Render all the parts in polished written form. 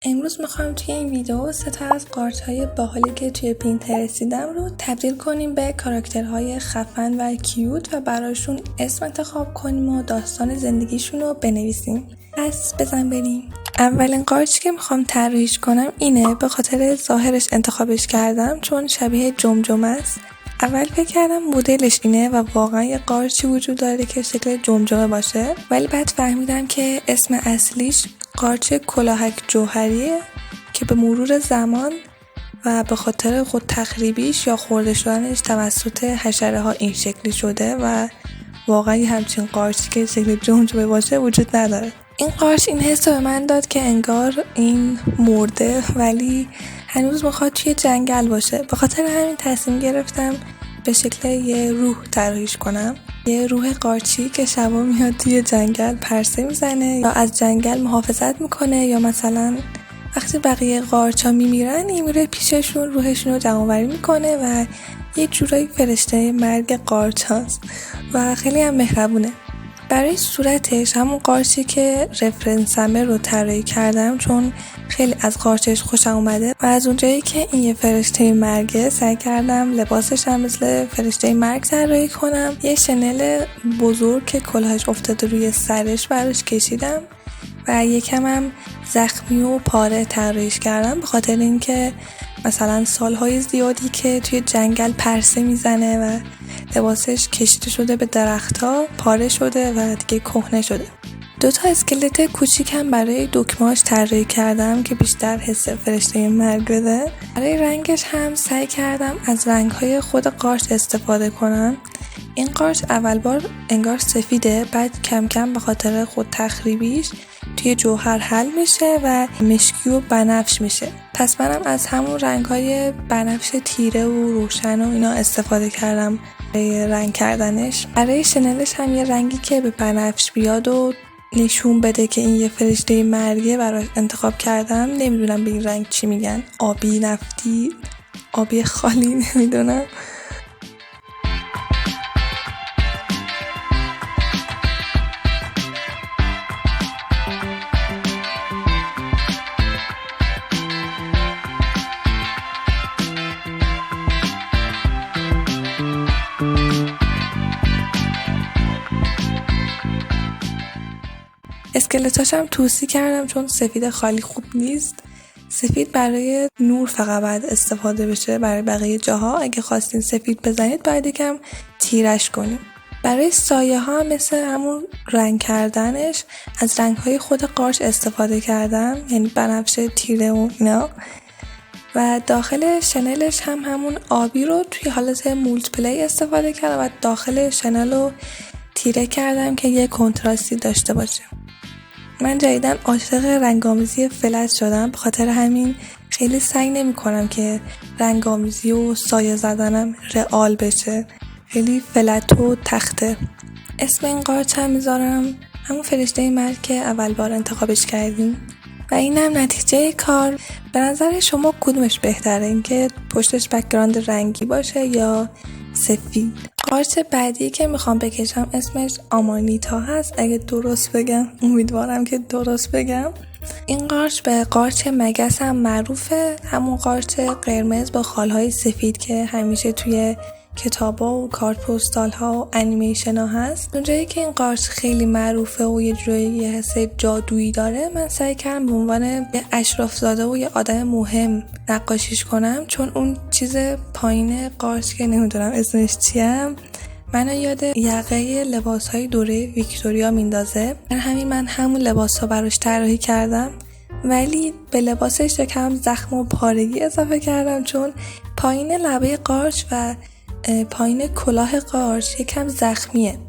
امروز میخوام توی این ویدیو 3 از قارچ‌های باحالی که توی پینترست دیدم رو تبدیل کنیم به کاراکترهای خفن و کیوت و براشون اسم انتخاب کنیم و داستان زندگیشون رو بنویسیم. پس بزن بریم. اولین قارچی که میخوام طراحیش کنم اینه. به خاطر ظاهرش انتخابش کردم چون شبیه جمجمه است. اول فکر کردم مدلش اینه و واقعا یه قارچی وجود داره که شکل جمجمه باشه، ولی بعد فهمیدم که اسم اصلیش قارچ کلاهک جوهریه که به مرور زمان و به خاطر خود تخریبیش یا خورده شدنش توسط حشره ها این شکلی شده و واقعا یه همچین قارچی که شکل جمجمه باشه وجود نداره. این قارچ این حس به من داد که انگار این مرده ولی هنوز میخواد توی جنگل باشه. به خاطر همین تصمیم گرفتم به شکل یه روح طراحیش کنم. یه روح قارچی که شبا میاد توی جنگل پرسه میزنه یا از جنگل محافظت میکنه، یا مثلا وقتی بقیه قارچا میمیرن این میره پیششون روحشون رو جمع‌آوری میکنه و یه جورایی فرشته مرگ قارچاست و خیلی هم مهربونه. برای صورتش همون قارچی که رفرنسمه رو طراحی کردم چون خیلی از قارچش خوشم اومده و از اونجایی که این یه فرشته مرگه سعی کردم لباسش هم مثل فرشته مرگ طراحی کنم. یه شنل بزرگ که کلاهش افتاده روی سرش براش کشیدم و یکم هم زخمی و پاره طراحیش کردم، به خاطر اینکه مثلا سالهای زیادی که توی جنگل پرسه میزنه و لباسش کشیده شده به درخت‌ها، پاره شده و دیگه کهنه شده. 2 اسکلت کوچیک هم برای دکمه‌اش طراحی کردم که بیشتر حس فرشته مرگ بده. برای رنگش هم سعی کردم از رنگ‌های خود قارچ استفاده کنم. این قارچ اول بار انگار سفیده، بعد کم کم به خاطر خود تخریبیش توی جوهر حل میشه و مشکی و بنفش میشه. پس منم از همون رنگ‌های بنفش تیره و روشن و اینا استفاده کردم برای رنگ کردنش. برای شنلش هم یه رنگی که به بنفش بیاد و نشون بده که این یه فرشته مرگه براش انتخاب کردم. نمیدونم به این رنگ چی میگن، آبی نفتی، آبی خالی، نمیدونم. اسکلتاش هم توسی کردم چون سفید خالی خوب نیست. سفید برای نور فقط باید استفاده بشه، برای بقیه جاها اگه خواستین سفید بزنید باید یکم تیرش کنیم. برای سایه ها مثل همون رنگ کردنش از رنگ های خود قارچ استفاده کردم، یعنی بنفش تیره و اینا. و داخل شنلش هم همون آبی رو توی حالت مولت پلی استفاده کردم و داخل شنل رو تیره کردم که یه کنتراستی داشته باشه. من جدیداً عاشق رنگ‌آمیزی فلت شدم، به خاطر همین خیلی سعی نمی‌کنم که رنگ‌آمیزی و سایه زدنم رئال بشه، خیلی فلت و تخته. اسم این قارچ هم میذارم همون فرشته مرگ که اول بار انتخابش کردیم. و اینم نتیجه کار. به نظر شما کدومش بهتره، اینکه پشتش بک‌گراند رنگی باشه یا سفید؟ قارچ بعدی که میخوام بکشم اسمش آمانیتا هست، اگه درست بگم، امیدوارم که درست بگم. این قارچ به قارچ مگس هم معروفه، همون قارچ قرمز با خالهای سفید که همیشه توی کتابا و کارت پستال ها و انیمیشن ها هست. اونجایی که این قارچ خیلی معروفه و یه جوری یه حس جادویی داره، من سعی کردم به عنوان یه اشراف زاده و یه آدم مهم نقاشیش کنم، چون اون چیز پایین قارچ که نمیدونم اسمش چیه منو یاد یقه لباس های دوره ویکتوریا میندازه. من همون لباس ها براش طراحی کردم، ولی به لباسش یکم زخم و پارگی اضافه کردم چون پایین لبه قارچ و پایین کلاه قارچ یکم زخمیه.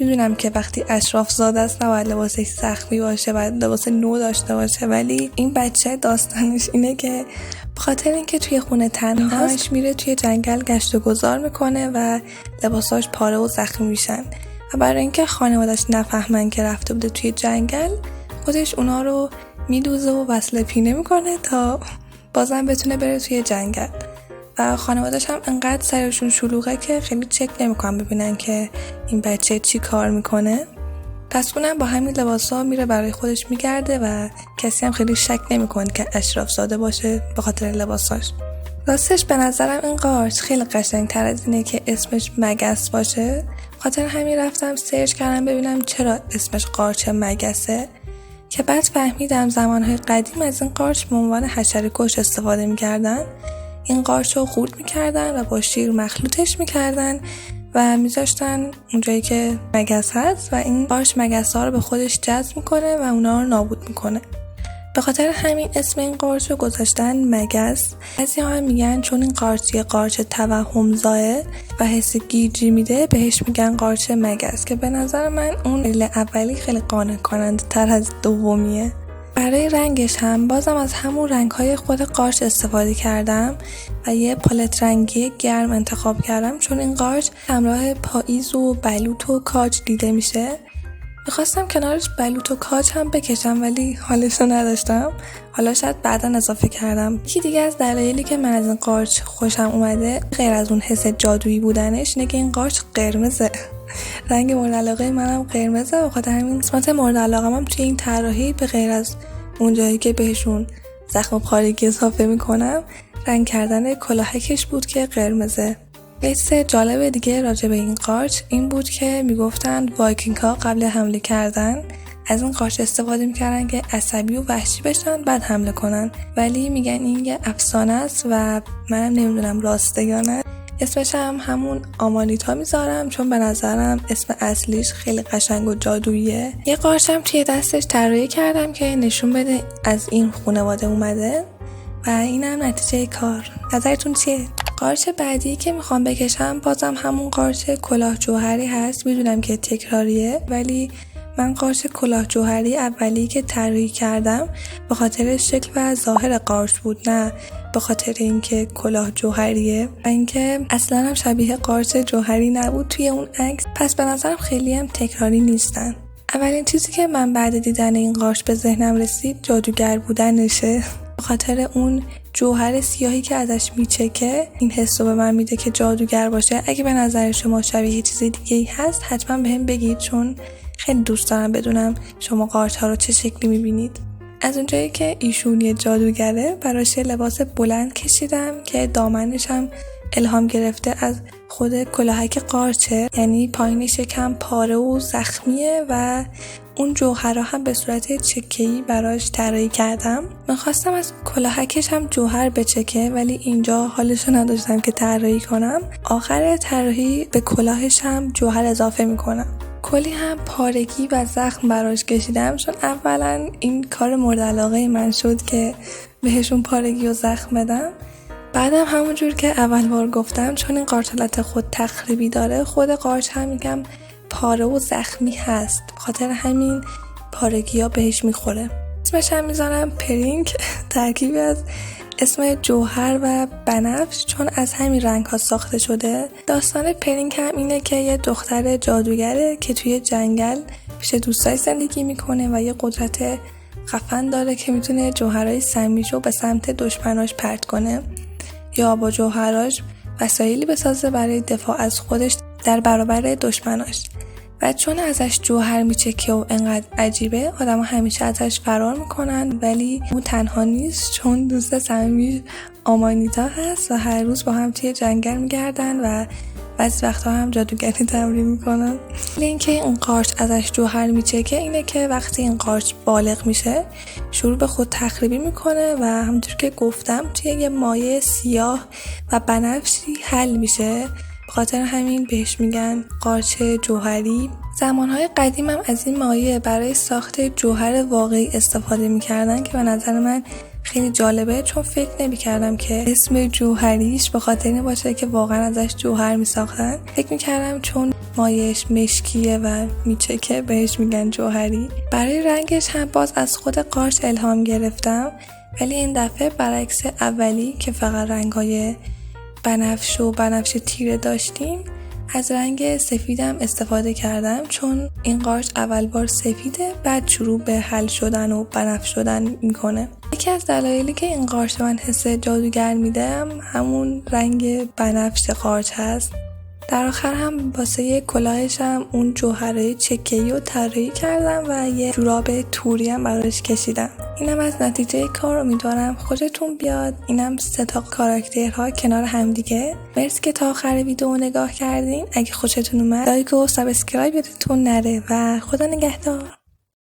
میدونم که وقتی اشراف زاده است نباید لباسش زخمی باشه، باید لباس نو داشته باشه، ولی این بچه داستانش اینه که به خاطر اینکه توی خونه تنهاش میره توی جنگل گشت و گذار میکنه و لباساش پاره و زخمی میشن و برای اینکه خانوادش نفهمن که رفته بوده توی جنگل، خودش اونا رو میدوزه و وصله پینه میکنه تا بازم بتونه بره توی جنگل. و خانواده‌اش هم انقدر سرشون شلوغه که خیلی چک نمی‌کنن ببینن که این بچه چی کار میکنه. پس اونم با همین لباسا میره برای خودش میگرده و کسی هم خیلی شک نمیکنه که اشراف زاده باشه به خاطر لباساش. راستش به نظرم این قارچ خیلی قشنگ‌تر از اینه که اسمش مگس باشه. خاطر همین رفتم سرچ کردم ببینم چرا اسمش قارچ مگسه، که بعد فهمیدم زمانهای قدیم از این قارچ به عنوان حشره کش استفاده میکردن. این قارچ رو خورد میکردن و با شیر مخلوطش میکردن و میذاشتن اونجایی که مگس هست و این قارچ مگس ها رو به خودش جذب میکنه و اونا رو نابود میکنه. به خاطر همین اسم این قارچ رو گذاشتن مگس. بعضی‌ها هم میگن چون این قارچ یه قارچ توهم‌زایه و حس گیجی میده بهش میگن قارچ مگس، که به نظر من اون دلیل اولی خیلی قانع کننده تر از دومیه. برای رنگش هم بازم از همون رنگ‌های خود قارچ استفاده کردم و یه پالت رنگی گرم انتخاب کردم، چون این قارچ همراه پاییز و بلوط و کاج دیده میشه. میخواستم کنارش بلوط و کاج هم بکشم ولی حالشو نداشتم. حالا شاید بعدا اضافه کردم. یکی دیگه از دلایلی که من از این قارچ خوشم اومده غیر از اون حس جادویی بودنش اینه که این قارچ قرمزه. رنگ مورد علاقه منم قرمزه و خاطر همین قسمت مورد علاقه من توی این طراحی به غیر از اون جایی که بهشون زخم پارگی اضافه میکنم رنگ کردن کلاهکش بود که قرمزه. قصه جالب دیگه راجع به این قارچ این بود که میگفتن وایکینگ ها قبل حمله کردن از این قارچ استفاده میکردن که عصبی و وحشی بشن بعد حمله کنن، ولی میگن این یه افسانه است و منم نمیدونم راسته یا نه. اسمش هم همون آمانیتا میذارم چون به نظرم اسم اصلیش خیلی قشنگ و جادوییه. یه قارچم توی دستش طراحی کردم که نشون بده از این خانواده اومده و اینم نتیجه کار. نظرتون چیه؟ قارچ بعدی که میخوام بکشم بازم همون قارچ کلاه جوهری هست. میدونم که تکراریه ولی من قارچ کلاه جوهری اولی که طراحی کردم به خاطر شکل و ظاهر قارچ بود، نه به خاطر اینکه کلاه جوهریه و اینکه اصلا هم شبیه قارچ جوهری نبود توی اون عکس. پس به نظرم خیلی هم تکراری نیستن. اولین چیزی که من بعد دیدن این قارچ به ذهنم رسید جادوگر بودنشه. به خاطر اون جوهر سیاهی که ازش میچکه این حس رو به من میده که جادوگر باشه. اگه به نظر شما شبیه چیز دیگه ای هست حتما بهم بگید، چون خیلی دوست دارم بدونم شما قارچ ها رو چه شکلی میبینید. از اونجایی که ایشون یه جادوگره براش لباس بلند کشیدم که دامنش هم الهام گرفته از خود کلاهک قارچه، یعنی پایینش یکم پاره و زخمیه و اون جوهرها هم به صورت چکه‌ای براش طراحی کردم. من خواستم از کلاهکش هم جوهر بچکه ولی اینجا حالشو نداشتم که طراحی کنم. آخر طراحی به کلاهش هم جوهر اضافه میکنم. کلی هم پارگی و زخم براش کشیدم چون اولا این کار مورد علاقه من شد که بهشون پارگی و زخم بدم. بعدم همونجور که اول بار گفتم چون این قارچ حالت خود تخریبی داره، خود قارچ هم میگم پاره و زخمی هست، خاطر همین پارگی ها بهش میخوره. اسمش هم میذارم پرینگ، ترکیبی از اسم جوهر و بنفش چون از همین رنگ ها ساخته شده. داستان پرینگ هم اینه که یه دختر جادوگره که توی جنگل پیش دوستای زندگی میکنه و یه قدرت خفن داره که میتونه جوهرهای سمیشو به سمت دشمناش پرت کنه یا با جوهراش وسایلی بسازه برای دفاع از خودش در برابر دشمناش. و چون ازش جوهر میچکه و انقدر عجیبه آدم همیشه ازش فرار میکنن، ولی اون تنها نیست چون دوست صمیمی آمانیتا هست و هر روز با هم توی جنگل میگردن و بعضی وقتا هم جادوگری تمرین میکنن. اینکه این قارچ ازش جوهر میچکه اینه که وقتی این قارچ بالغ میشه شروع به خود تخریبی میکنه و همونطور که گفتم توی یه مایع سیاه و بنفشی حل میشه. به خاطر همین بهش میگن قارچ جوهری. زمانهای قدیم هم از این مایع برای ساخت جوهر واقعی استفاده میکردن که به نظر من خیلی جالبه، چون فکر نمی‌کردم که اسم جوهریش به خاطر این باشه که واقعا ازش جوهر می‌ساختن. فکر می‌کردم چون مایعش مشکیه و میچکه بهش میگن جوهری. برای رنگش هم باز از خود قارچ الهام گرفتم، ولی این دفعه برعکس اولی که فقط رنگ‌های بنفش و بنفش تیره داشتیم از رنگ سفیدم استفاده کردم، چون این قارچ اول بار سفیده بعد شروع به حل شدن و بنفش شدن میکنه. یکی از دلایلی که این قارچ من حس جادوگر میدم همون رنگ بنفش قارچ هست. در آخر هم واسه یه کلاهش هم اون جوهره چکه‌ای رو طراحی کردم و یه جوراب توری هم براش کشیدم. اینم از نتیجه کار. امیدوارم خوشتون بیاد. اینم 3 تا کاراکترها کنار هم دیگه. مرسی که تا آخر ویدیو نگاه کردین. اگه خوشتون اومد لایک و سابسکرایب یادتون نره و خدا نگهدار.